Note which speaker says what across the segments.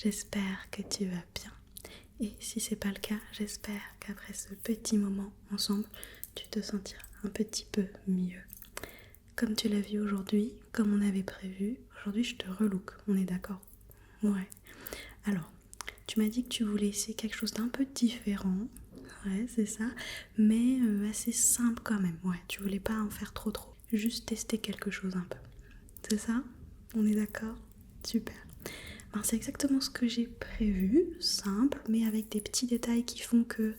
Speaker 1: j'espère que tu vas bien. Et si c'est pas le cas, j'espère qu'après ce petit moment ensemble, tu te sentiras un petit peu mieux. Comme tu l'as vu aujourd'hui, comme on avait prévu, aujourd'hui je te relook, on est d'accord? Ouais. Alors, tu m'as dit que tu voulais essayer quelque chose d'un peu différent. Ouais, c'est ça. Mais assez simple quand même. Ouais, tu voulais pas en faire trop. Juste tester quelque chose un peu. C'est ça? On est d'accord? Super. Ben, c'est exactement ce que j'ai prévu. Simple, mais avec des petits détails qui font que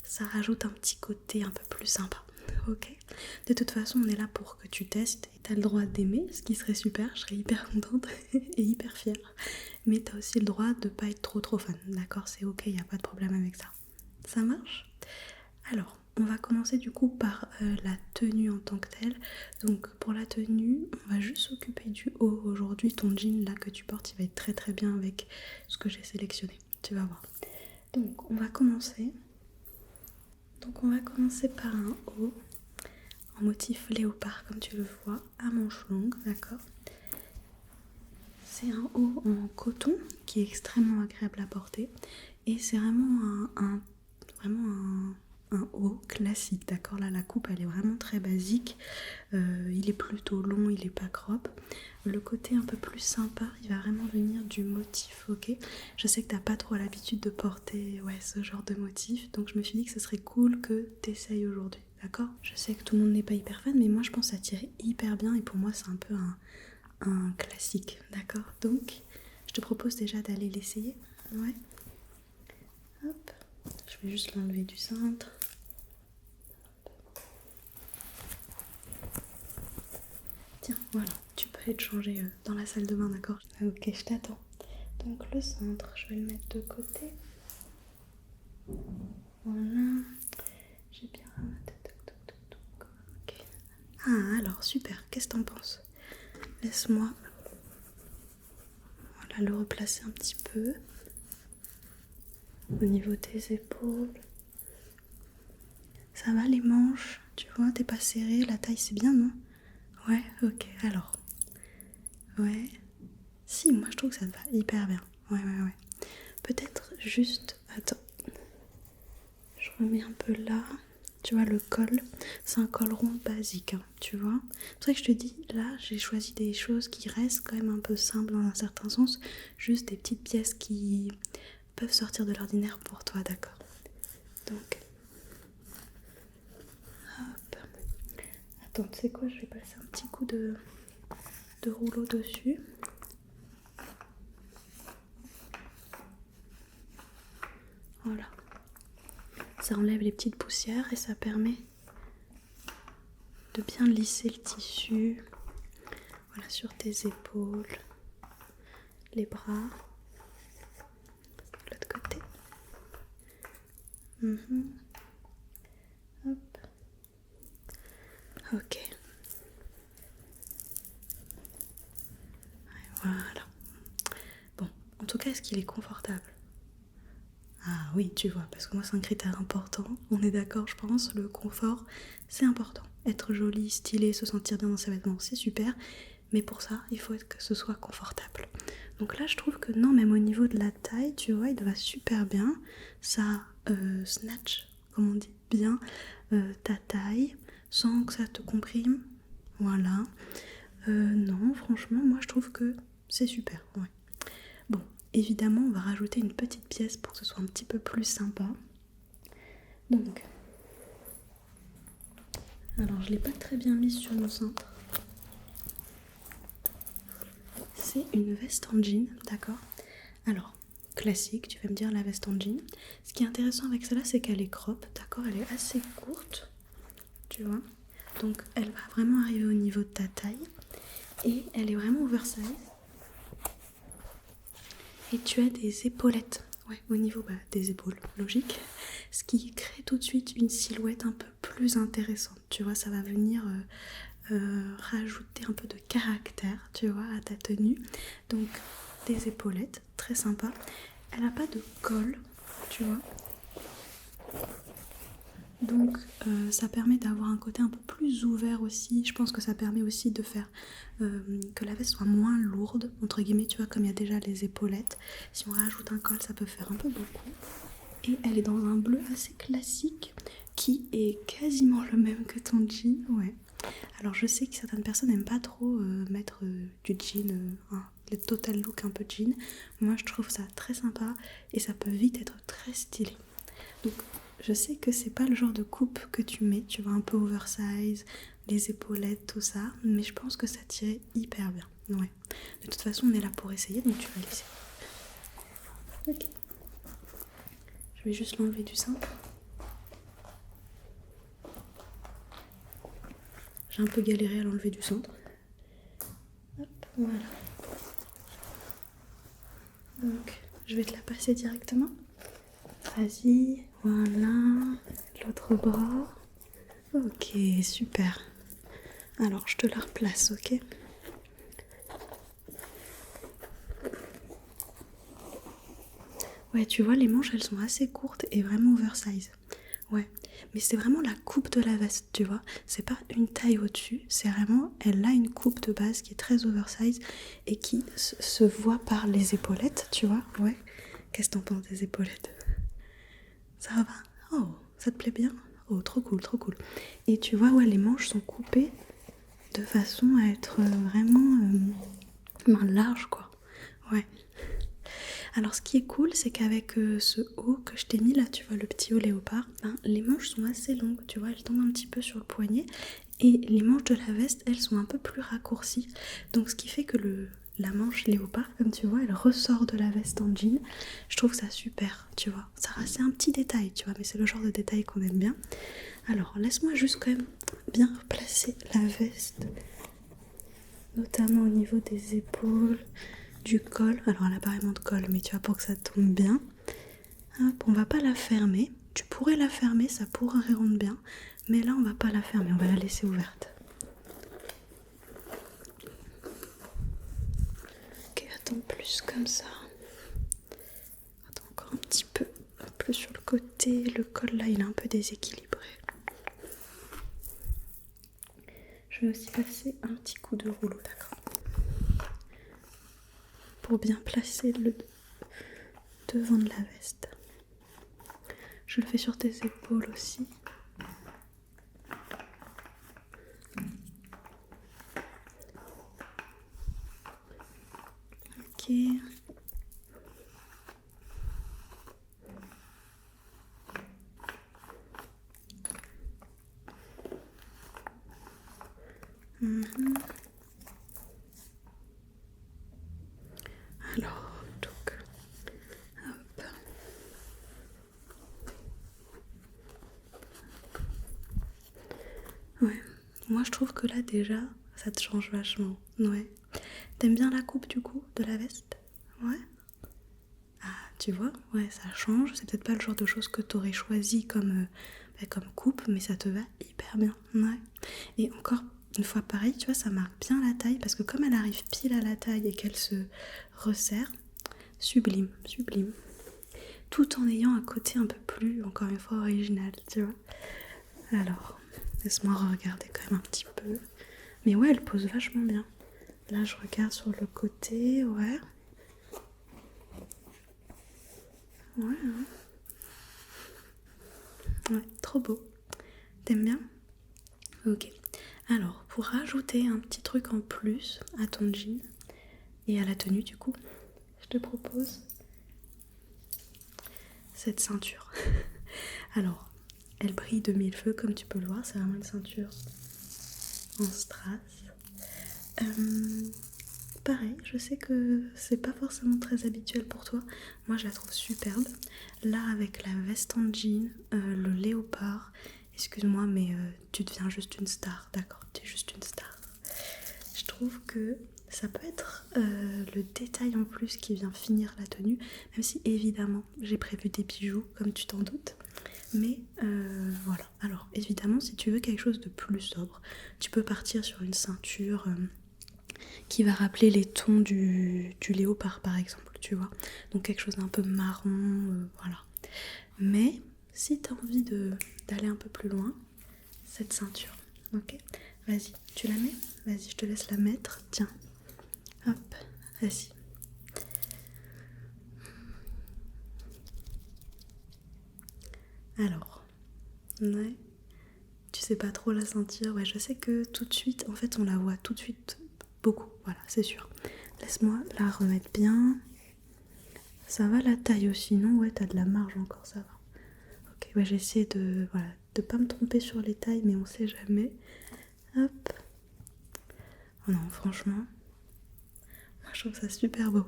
Speaker 1: ça rajoute un petit côté un peu plus sympa. Ok? De toute façon, on est là pour que tu testes et t'as le droit d'aimer, ce qui serait super. Je serais hyper contente et hyper fière. Mais t'as aussi le droit de pas être trop fan. D'accord? C'est ok, y a pas de problème avec ça. Ça marche? Alors, on va commencer du coup par la tenue en tant que telle. Donc pour la tenue, on va juste s'occuper du haut aujourd'hui. Ton jean là que tu portes, il va être très bien avec ce que j'ai sélectionné. Tu vas voir. Donc on va commencer. Par un haut en motif léopard comme tu le vois, à manches longues, d'accord? C'est un haut en coton qui est extrêmement agréable à porter et c'est vraiment un haut classique, d'accord? Là la coupe elle est vraiment très basique, il est plutôt long, il est pas crop. Le côté un peu plus sympa, il va vraiment venir du motif, ok? Je sais que t'as pas trop l'habitude de porter ce genre de motif, donc je me suis dit que ce serait cool que t'essayes aujourd'hui, d'accord? Je sais que tout le monde n'est pas hyper fan, mais moi je pense que ça tirait hyper bien et pour moi c'est un peu un classique, d'accord? Donc je te propose déjà d'aller l'essayer, ouais? Hop, je vais juste l'enlever du cintre. Tiens, voilà, tu peux aller te changer dans la salle de bain, d'accord? Ok, je t'attends. Donc le centre, je vais le mettre de côté. Voilà, j'ai bien ramassé. Ok. Ah, alors, super, qu'est-ce que t'en penses? Laisse-moi le replacer un petit peu au niveau des épaules. Ça va les manches? Tu vois, t'es pas serré, la taille c'est bien, non? Ouais, ok, alors. Ouais. Si, moi je trouve que ça te va hyper bien. Ouais. Peut-être juste... Attends. Je remets un peu là. Tu vois, le col, c'est un col rond basique, hein, tu vois. C'est pour ça que je te dis, là, j'ai choisi des choses qui restent quand même un peu simples dans un certain sens. Juste des petites pièces qui peuvent sortir de l'ordinaire pour toi, d'accord? Donc, hop. Attends, tu sais quoi, je vais passer un petit coup de rouleau dessus. Voilà. Ça enlève les petites poussières et ça permet de bien lisser le tissu. Voilà, sur tes épaules, les bras, de l'autre côté. Hop. Ok. Voilà. Bon, en tout cas, est-ce qu'il est confortable? Ah oui, tu vois, parce que moi c'est un critère important. On est d'accord, je pense, le confort, c'est important. Être joli, stylé, se sentir bien dans ses vêtements, c'est super. Mais pour ça, il faut que ce soit confortable. Donc là, je trouve que non, même au niveau de la taille, tu vois, il va super bien. Ça snatch, comme on dit, bien ta taille, sans que ça te comprime. Voilà. Non, franchement, moi je trouve que c'est super. Ouais. Bon, évidemment, on va rajouter une petite pièce pour que ce soit un petit peu plus sympa. Donc, alors je l'ai pas très bien mise sur mon cintre. C'est une veste en jean, d'accord? Alors, classique, tu vas me dire la veste en jean. Ce qui est intéressant avec celle-là, c'est qu'elle est crop, d'accord? Elle est assez courte, tu vois? Donc, elle va vraiment arriver au niveau de ta taille. Et elle est vraiment oversize. Et tu as des épaulettes, au niveau des épaules, logique. Ce qui crée tout de suite une silhouette un peu plus intéressante. Tu vois, ça va venir rajouter un peu de caractère, tu vois, à ta tenue. Donc, des épaulettes, très sympa. Elle n'a pas de col, tu vois. Donc ça permet d'avoir un côté un peu plus ouvert aussi. Je pense que ça permet aussi de faire que la veste soit moins lourde, entre guillemets, tu vois, comme il y a déjà les épaulettes. Si on rajoute un col, ça peut faire un peu beaucoup. Et elle est dans un bleu assez classique qui est quasiment le même que ton jean, ouais. Alors je sais que certaines personnes n'aiment pas trop mettre du jean, le total look un peu jean. Moi je trouve ça très sympa et ça peut vite être très stylé. Donc je sais que c'est pas le genre de coupe que tu mets, tu vois, un peu oversize, les épaulettes, tout ça, mais je pense que ça tirait hyper bien. Ouais. De toute façon on est là pour essayer, donc tu vas laisser. Ok. Je vais juste l'enlever du cintre. J'ai un peu galéré à l'enlever du centre. Hop, voilà. Donc, je vais te la passer directement. Vas-y, voilà. L'autre bras. Ok, super. Alors, je te la replace, ok? Ouais, tu vois, les manches, elles sont assez courtes et vraiment oversize. Ouais, mais c'est vraiment la coupe de la veste, tu vois. C'est pas une taille au-dessus, c'est vraiment, elle a une coupe de base qui est très oversize et qui se voit par les épaulettes, tu vois. Ouais. Qu'est-ce que t'en penses des épaulettes? Ça va? Oh, ça te plaît bien? Oh, trop cool, trop cool. Et tu vois, ouais, les manches sont coupées de façon à être vraiment main large, quoi. Ouais. Alors ce qui est cool, c'est qu'avec ce haut que je t'ai mis là, tu vois, le petit haut léopard, ben, les manches sont assez longues, tu vois, elles tombent un petit peu sur le poignet. Et les manches de la veste, elles sont un peu plus raccourcies. Donc ce qui fait que la manche léopard, comme tu vois, elle ressort de la veste en jean. Je trouve ça super, tu vois. Ça, c'est un petit détail, tu vois, mais c'est le genre de détail qu'on aime bien. Alors laisse-moi juste quand même bien replacer la veste, notamment au niveau des épaules, du col. Alors elle a pas vraiment de col, mais tu vois, pour que ça tombe bien. Hop, on va pas la fermer. Tu pourrais la fermer, ça pourrait rendre bien. Mais là, on va pas la fermer, on va la laisser ouverte. Ok, attends, plus comme ça. Attends, encore un petit peu plus sur le côté. Le col, là, il est un peu déséquilibré. Je vais aussi passer un petit coup de rouleau, d'accord? Pour bien placer le devant de la veste. Je le fais sur tes épaules aussi. Ok. Alors, donc, hop. Ouais, moi je trouve que là déjà, ça te change vachement. Ouais. T'aimes bien la coupe du coup de la veste? Ouais. Ah, tu vois, ouais, ça change. C'est peut-être pas le genre de choses que t'aurais choisi comme coupe, mais ça te va hyper bien. Ouais. Et encore une fois pareil, tu vois, ça marque bien la taille parce que comme elle arrive pile à la taille et qu'elle se resserre, sublime, sublime. Tout en ayant un côté un peu plus, encore une fois, original, tu vois. Alors, laisse-moi regarder quand même un petit peu. Mais ouais, elle pose vachement bien. Là, je regarde sur le côté, ouais. Ouais, hein. Ouais, trop beau. T'aimes bien? Ok. Alors, pour rajouter un petit truc en plus à ton jean et à la tenue du coup, je te propose cette ceinture. Alors, elle brille de mille feux comme tu peux le voir, c'est vraiment une ceinture en strass. Pareil, je sais que c'est pas forcément très habituel pour toi. Moi, je la trouve superbe. Là, avec la veste en jean, le léopard. Excuse-moi, mais tu deviens juste une star, d'accord? Tu es juste une star. Je trouve que ça peut être le détail en plus qui vient finir la tenue, même si évidemment j'ai prévu des bijoux, comme tu t'en doutes. Mais voilà. Alors, évidemment, si tu veux quelque chose de plus sobre, tu peux partir sur une ceinture qui va rappeler les tons du léopard par exemple, tu vois. Donc quelque chose d'un peu marron, voilà. Mais si tu as envie d'aller un peu plus loin, cette ceinture, ok? Vas-y, tu la mets? Vas-y, je te laisse la mettre. Tiens, hop, vas-y. Alors, ouais, tu sais pas trop la ceinture. Ouais, je sais que tout de suite, en fait, on la voit tout de suite beaucoup. Voilà, c'est sûr. Laisse-moi la remettre bien. Ça va la taille aussi, non? Ouais, t'as de la marge encore, ça va. Ok, ouais, j'ai essayé de pas me tromper sur les tailles, mais on sait jamais. Hop. Oh non, franchement, moi je trouve ça super beau.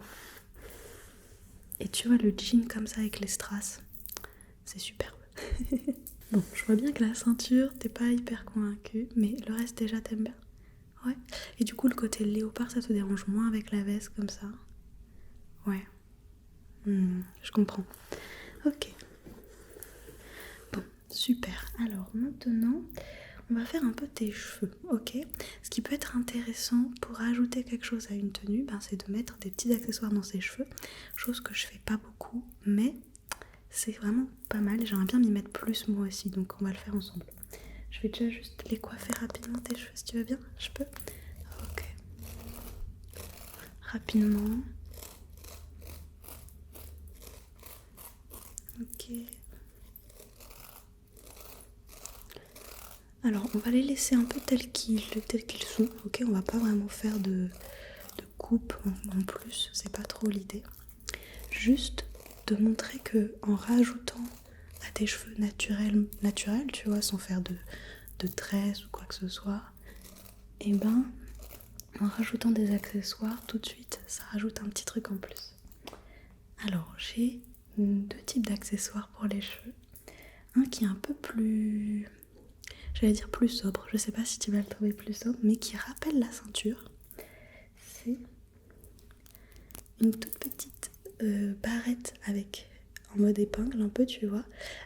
Speaker 1: Et tu vois le jean comme ça avec les strass, c'est superbe. Bon, je vois bien que la ceinture, t'es pas hyper convaincue, mais le reste déjà t'aimes bien. Ouais. Et du coup, le côté léopard, ça te dérange moins avec la veste comme ça? Ouais. Je comprends. Ok. Bon, super. Alors maintenant, on va faire un peu tes cheveux, ok? Ce qui peut être intéressant pour ajouter quelque chose à une tenue, c'est de mettre des petits accessoires dans ses cheveux, chose que je fais pas beaucoup, mais c'est vraiment pas mal. J'aimerais bien m'y mettre plus moi aussi, donc on va le faire ensemble. Je vais déjà juste les coiffer rapidement tes cheveux si tu veux bien. Je peux? Ok. Rapidement. Ok. Alors on va les laisser un peu tels qu'ils sont, ok? On va pas vraiment faire de coupe en plus, c'est pas trop l'idée. Juste de montrer que en rajoutant à tes cheveux naturels, tu vois, sans faire de tresses ou quoi que ce soit, et en rajoutant des accessoires, tout de suite, ça rajoute un petit truc en plus. Alors, j'ai 2 types d'accessoires pour les cheveux. Un qui est un peu plus, j'allais dire plus sobre, je sais pas si tu vas le trouver plus sobre, mais qui rappelle la ceinture. C'est une toute petite barrette avec, en mode épingle un peu, tu vois,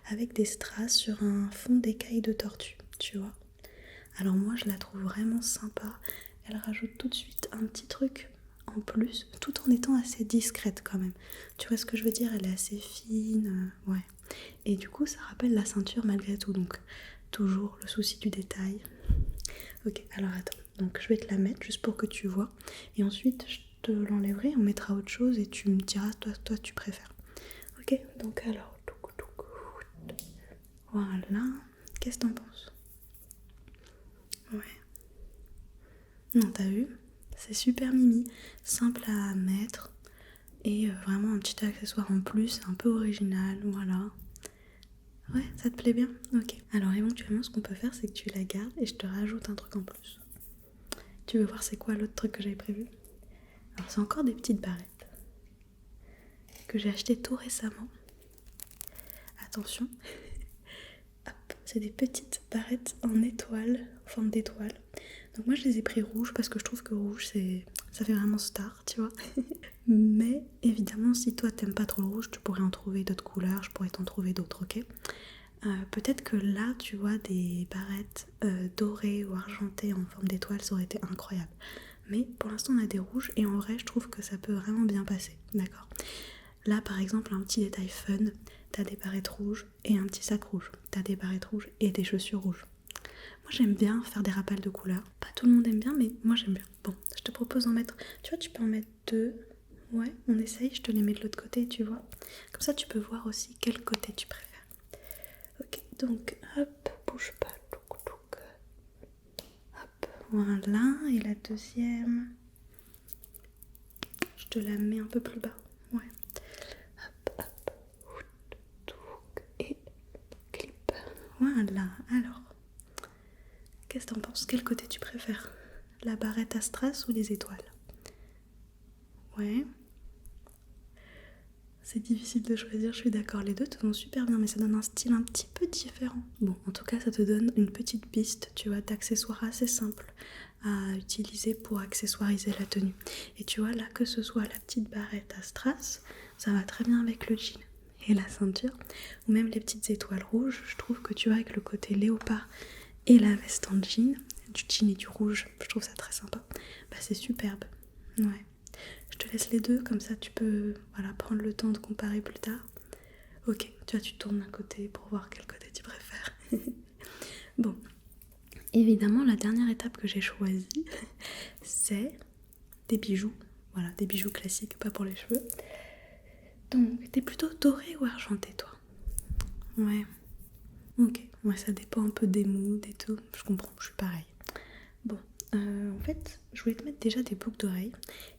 Speaker 1: avec des strass sur un fond d'écailles de tortue, tu vois. Alors moi, je la trouve vraiment sympa. Elle rajoute tout de suite un petit truc en plus, tout en étant assez discrète quand même. Tu vois ce que je veux dire? Elle est assez fine, ouais. Et du coup, ça rappelle la ceinture malgré tout, donc toujours le souci du détail. Ok, alors attends, donc je vais te la mettre juste pour que tu vois. Et ensuite, je te l'enlèverai, on mettra autre chose et tu me diras, toi tu préfères. Ok, donc alors, voilà. Qu'est-ce que t'en penses? Ouais. Non, t'as vu? C'est super mimi, simple à mettre et vraiment un petit accessoire en plus, un peu original, voilà. Ouais, ça te plaît bien? Ok. Alors éventuellement, ce qu'on peut faire, c'est que tu la gardes et je te rajoute un truc en plus. Tu veux voir c'est quoi l'autre truc que j'avais prévu? Alors c'est encore des petites barrettes que j'ai achetées tout récemment. Attention. Hop, c'est des petites barrettes en étoile, en forme d'étoile. Donc moi je les ai pris rouges parce que je trouve que rouge ça fait vraiment star, tu vois. Mais évidemment si toi t'aimes pas trop le rouge, tu pourrais en trouver d'autres couleurs, je pourrais t'en trouver d'autres, ok? Peut-être que là tu vois des barrettes dorées ou argentées en forme d'étoile, ça aurait été incroyable. Mais pour l'instant on a des rouges et en vrai je trouve que ça peut vraiment bien passer, d'accord? Là par exemple un petit détail fun, t'as des barrettes rouges et un petit sac rouge, t'as des barrettes rouges et des chaussures rouges. Moi j'aime bien faire des rappels de couleurs, pas tout le monde aime bien mais moi j'aime bien. Bon, je te propose d'en mettre, tu vois tu peux en mettre 2, ouais on essaye, je te les mets de l'autre côté tu vois. Comme ça tu peux voir aussi quel côté tu préfères. Ok, donc hop, bouge pas, hop, voilà, et la deuxième, je te la mets un peu plus bas, ouais. Et clip. Voilà, alors, qu'est-ce que t'en penses? Quel côté tu préfères? La barrette à strass ou les étoiles? Ouais. C'est difficile de choisir, je suis d'accord. Les deux te vont super bien, mais ça donne un style un petit peu différent. Bon, en tout cas, ça te donne une petite piste, tu vois, d'accessoires assez simples à utiliser pour accessoiriser la tenue. Et tu vois, là, que ce soit la petite barrette à strass, ça va très bien avec le jean et la ceinture, ou même les petites étoiles rouges. Je trouve que tu vois, avec le côté léopard et la veste en jean, du jean et du rouge, je trouve ça très sympa. Bah, c'est superbe. Ouais. Je te laisse les deux, comme ça tu peux prendre le temps de comparer plus tard. Ok, tu tournes d'un côté pour voir quel côté tu préfères. Bon, évidemment, la dernière étape que j'ai choisie, c'est des bijoux. Voilà, des bijoux classiques, pas pour les cheveux. Donc, t'es plutôt doré ou argenté, toi? Ouais. Ok, ouais, ça dépend un peu des moods et tout. Je comprends, je suis pareil. Bon, en fait, je voulais te mettre déjà des boucles d'oreilles.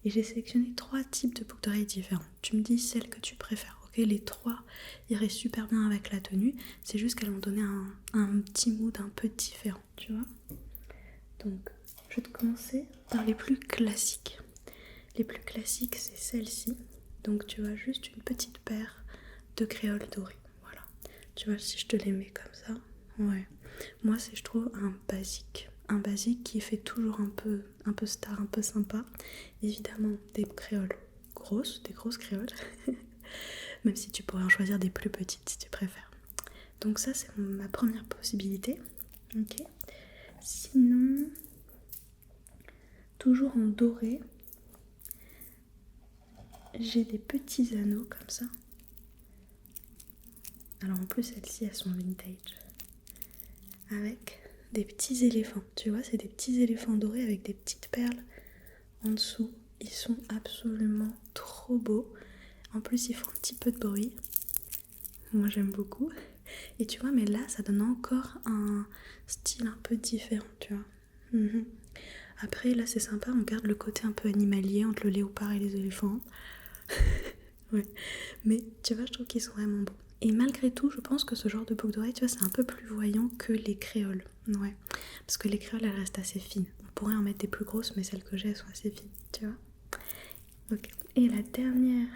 Speaker 1: Et j'ai sélectionné 3 types de boucles d'oreilles différents. Tu me dis celle que tu préfères, ok? Les 3 iraient super bien avec la tenue. C'est juste qu'elles vont donner un petit mood un peu différent, tu vois? Donc, je vais te commencer par les plus classiques. Les plus classiques, c'est celle-ci. Donc, tu as juste une petite paire de créoles dorées. Voilà. Tu vois, si je te les mets comme ça, ouais. Moi, c'est, je trouve, un basique. Un basique qui fait toujours un peu star, un peu sympa. Évidemment, des créoles grosses, des grosses créoles. Même si tu pourrais en choisir des plus petites si tu préfères. Donc ça, c'est ma première possibilité. Ok. Sinon, toujours en doré, j'ai des petits anneaux comme ça. Alors en plus, celles-ci, elles sont vintage. Avec des petits éléphants. Tu vois, c'est des petits éléphants dorés avec des petites perles en dessous. Ils sont absolument trop beaux. En plus, ils font un petit peu de bruit. Moi, j'aime beaucoup. Et tu vois, mais là, ça donne encore un style un peu différent, tu vois. Après, là, c'est sympa. On garde le côté un peu animalier entre le léopard et les éléphants. Ouais. Mais tu vois, je trouve qu'ils sont vraiment beaux. Et malgré tout, je pense que ce genre de boucle d'oreille, tu vois, c'est un peu plus voyant que les créoles. Ouais. Parce que les créoles, elles restent assez fines. On pourrait en mettre des plus grosses, mais celles que j'ai, elles sont assez fines, tu vois. Ok. Et la dernière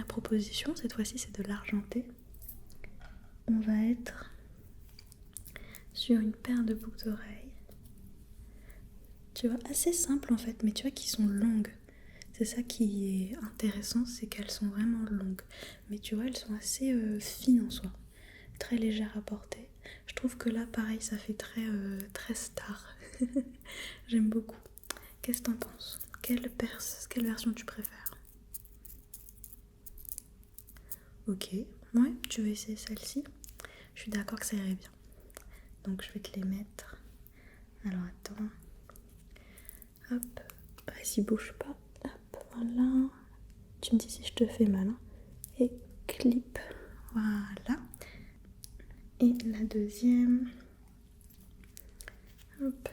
Speaker 1: proposition, cette fois-ci, c'est de l'argenté. On va être sur une paire de boucles d'oreilles. Tu vois, assez simple en fait, mais tu vois, qui sont longues. C'est ça qui est intéressant, c'est qu'elles sont vraiment longues. Mais tu vois, elles sont assez fines en soi. Très légères à porter. Je trouve que là, pareil, ça fait très star. J'aime beaucoup. Qu'est-ce que t'en penses? Quelle version tu préfères? Ok, ouais, tu veux essayer celle-ci? Je suis d'accord que ça irait bien. Donc je vais te les mettre. Alors attends. Hop, vas-y, bouge pas. Hop, voilà. Tu me dis si je te fais mal. Hein. Et clip. Voilà. Et la deuxième. Hop.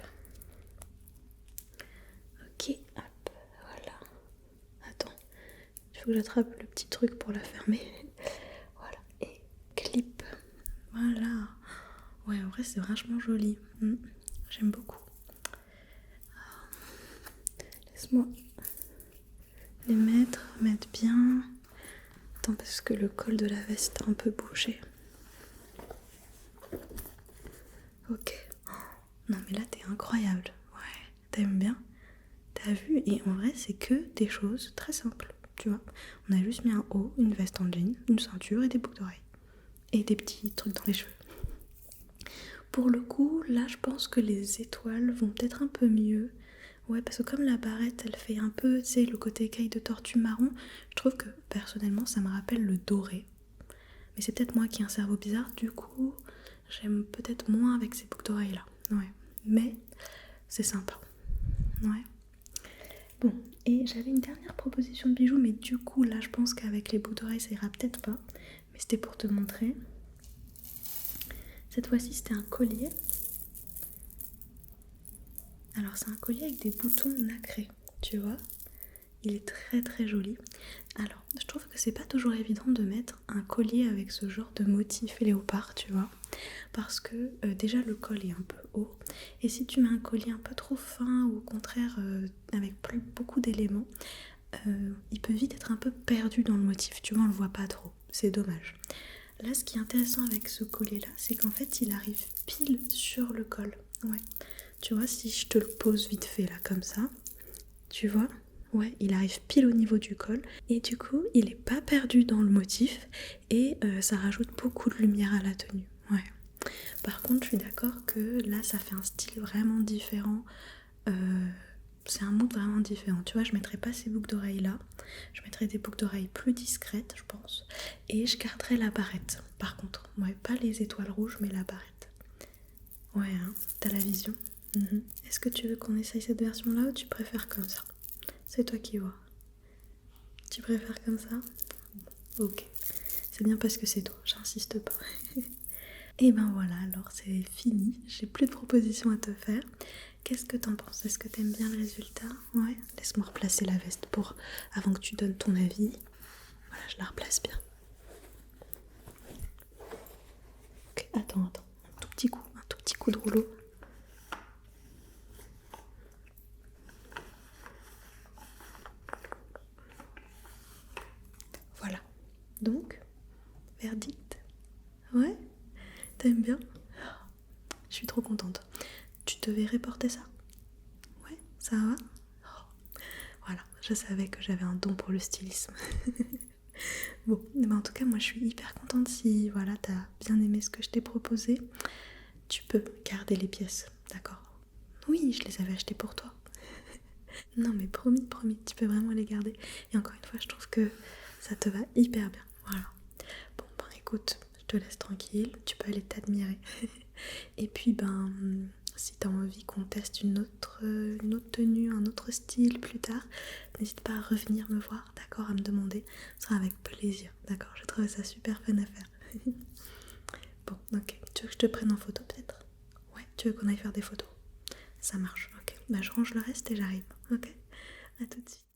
Speaker 1: Ok, hop, voilà. Attends, il faut que j'attrape le petit truc pour la fermer. Voilà. Et clip. Voilà. Ouais, en vrai, c'est vachement joli. J'aime beaucoup. Laisse-moi les mettre bien. Attends, parce que le col de la veste a un peu bougé. Ok. Non, mais là, t'es incroyable. Ouais, t'aimes bien? T'as vu? Et en vrai, c'est que des choses très simples, tu vois. On a juste mis un haut, une veste en jean, une ceinture et des boucles d'oreilles. Et des petits trucs dans les cheveux. Pour le coup, là, je pense que les étoiles vont peut-être un peu mieux. Ouais, parce que comme la barrette, elle fait un peu, tu sais, le côté écaille de tortue marron, je trouve que, personnellement, ça me rappelle le doré. Mais c'est peut-être moi qui ai un cerveau bizarre, du coup, j'aime peut-être moins avec ces boucles d'oreilles-là. Ouais. Mais, c'est sympa. Ouais. Bon, et j'avais une dernière proposition de bijoux, mais du coup, là, je pense qu'avec les boucles d'oreilles, ça ira peut-être pas. Mais c'était pour te montrer. Cette fois-ci, c'était un collier. Alors, c'est un collier avec des boutons nacrés, tu vois. Il est très joli. Alors, je trouve que c'est pas toujours évident de mettre un collier avec ce genre de motif léopard, tu vois. Parce que déjà, le col est un peu haut. Et si tu mets un collier un peu trop fin ou au contraire avec beaucoup d'éléments, il peut vite être un peu perdu dans le motif. Tu vois, on le voit pas trop. C'est dommage. Là, ce qui est intéressant avec ce collier-là, c'est qu'en fait, il arrive pile sur le col. Ouais. Tu vois, si je te le pose vite fait là, comme ça, tu vois, ouais, il arrive pile au niveau du col. Et du coup, il est pas perdu dans le motif et ça rajoute beaucoup de lumière à la tenue. Ouais. Par contre, je suis d'accord que là, ça fait un style vraiment différent c'est un mood vraiment différent. Tu vois, je mettrai pas ces boucles d'oreilles là. Je mettrai des boucles d'oreilles plus discrètes, je pense. Et je garderai la barrette. Par contre, ouais, pas les étoiles rouges, mais la barrette. Ouais, hein, t'as la vision. Est-ce que tu veux qu'on essaye cette version-là ou tu préfères comme ça? C'est toi qui vois. Tu préfères comme ça? Ok. C'est bien parce que c'est toi, j'insiste pas. Et ben voilà, alors c'est fini. J'ai plus de propositions à te faire. Qu'est-ce que t'en penses? Est-ce que t'aimes bien le résultat? Ouais. Laisse-moi replacer la veste pour avant que tu donnes ton avis. Voilà, je la replace bien. Ok, attends. Un tout petit coup de rouleau. Voilà. Donc, verdict? Ouais? T'aimes bien? Je suis trop contente. Tu te verrais porter ça? Ouais, ça va? Voilà, je savais que j'avais un don pour le stylisme. Bon, mais en tout cas, moi je suis hyper contente si voilà, t'as bien aimé ce que je t'ai proposé. Tu peux garder les pièces, d'accord? Oui, je les avais achetées pour toi. Non mais promis, tu peux vraiment les garder. Et encore une fois, je trouve que ça te va hyper bien. Voilà. Bon, ben écoute, je te laisse tranquille, tu peux aller t'admirer. Et puis si t'as envie qu'on teste une autre tenue, un autre style plus tard, n'hésite pas à revenir me voir, d'accord, à me demander, ce sera avec plaisir, d'accord, j'ai trouvé ça super fun à faire. Bon, ok, tu veux que je te prenne en photo peut-être? Ouais, tu veux qu'on aille faire des photos? Ça marche, ok, bah je range le reste et j'arrive, ok, à tout de suite.